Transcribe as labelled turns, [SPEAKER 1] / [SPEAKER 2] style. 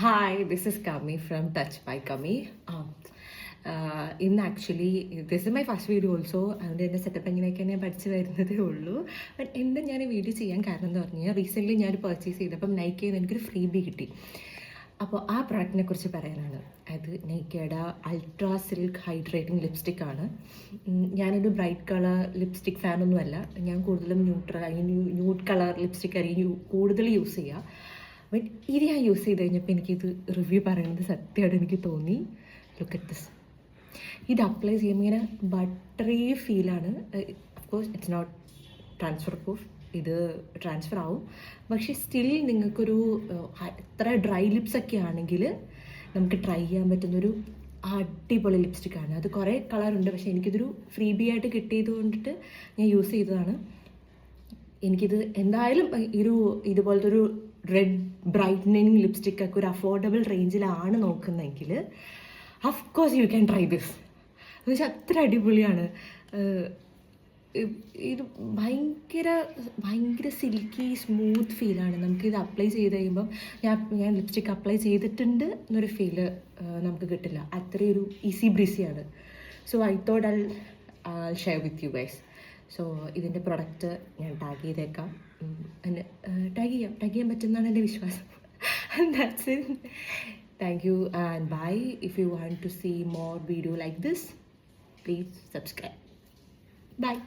[SPEAKER 1] Hi, this is Kami from Touch by Kami. ഇന്ന് actually this is my first video also. അതുകൊണ്ട് എൻ്റെ setup എങ്ങനെയൊക്കെ ഞാൻ പഠിച്ചു വരുന്നതേ ഉള്ളൂ. ബട്ട് എൻ്റെ ഞാൻ വീഡിയോ ചെയ്യാൻ കാരണം എന്ന് പറഞ്ഞു കഴിഞ്ഞാൽ റീസെൻ്റ്ലി ഞാൻ പർച്ചേസ് ചെയ്തപ്പം നൈക്കയിൽ നിന്ന് എനിക്കൊരു ഫ്രീ ബി കിട്ടി. അപ്പോൾ ആ പ്രോഡക്റ്റിനെ കുറിച്ച് പറയാനാണ്. അത് നൈക്കയുടെ അൾട്രാ സിൽക്ക് ഹൈഡ്രേറ്റിംഗ് ലിപ്സ്റ്റിക് ആണ്. ഞാനൊരു ബ്രൈറ്റ് കളർ ലിപ്സ്റ്റിക് ഫാനൊന്നുമല്ല. ഞാൻ കൂടുതലും ന്യൂട്രൽ അല്ലെങ്കിൽ ന്യൂഡ് കളർ ലിപ്സ്റ്റിക് ആയിരിക്കും കൂടുതൽ യൂസ് ചെയ്യുക. ബട്ട് ഇത് ഞാൻ യൂസ് ചെയ്ത് കഴിഞ്ഞപ്പോൾ എനിക്കിത് റിവ്യൂ പറയുന്നത് സത്യമായിട്ട് എനിക്ക് തോന്നി. Look at this. ഇത് അപ്ലൈ ചെയ്യുമ്പോൾ ഇങ്ങനെ ബട്ടറി ഫീലാണ്. Of course it's not transfer proof, ഇത് ട്രാൻസ്ഫർ ആവും. പക്ഷേ സ്റ്റിൽ നിങ്ങൾക്കൊരു എത്ര ഡ്രൈ ലിപ്സ് ഒക്കെ ആണെങ്കിൽ നമുക്ക് ട്രൈ ചെയ്യാൻ പറ്റുന്നൊരു അടിപൊളി ലിപ്സ്റ്റിക്കാണ്. അത് കുറേ കളറുണ്ട്, പക്ഷേ എനിക്കിതൊരു ഫ്രീ ബി ആയിട്ട് കിട്ടിയത് കൊണ്ടിട്ട് ഞാൻ യൂസ് ചെയ്തതാണ്. എനിക്കിത് എന്തായാലും ഇതുപോലത്തെ ഒരു റെഡ് ബ്രൈറ്റനിങ് ലിപ്സ്റ്റിക് ഒക്കെ ഒരു അഫോർഡബിൾ റേഞ്ചിലാണ് നോക്കുന്നതെങ്കിൽ of course you can try this. എന്ന് വെച്ചാൽ അത്ര അടിപൊളിയാണ്. ഇത് ഭയങ്കര സിൽക്കി സ്മൂത്ത് ഫീലാണ്. നമുക്കിത് അപ്ലൈ ചെയ്ത് കഴിയുമ്പം ഞാൻ ലിപ്സ്റ്റിക് അപ്ലൈ ചെയ്തിട്ടുണ്ട് എന്നൊരു ഫീല് നമുക്ക് കിട്ടില്ല. അത്രയും ഒരു ഈസി ബ്രീസിയാണ്. So I thought I share with you guys. So ഇതിൻ്റെ പ്രൊഡക്റ്റ് ഞാൻ ടാഗ് ചെയ്തേക്കാം. ടാഗ് ചെയ്യാൻ പറ്റുമെന്നാണ് എൻ്റെ വിശ്വാസം. That's it. Thank you and bye. If you want to see more video like this, please subscribe. Bye.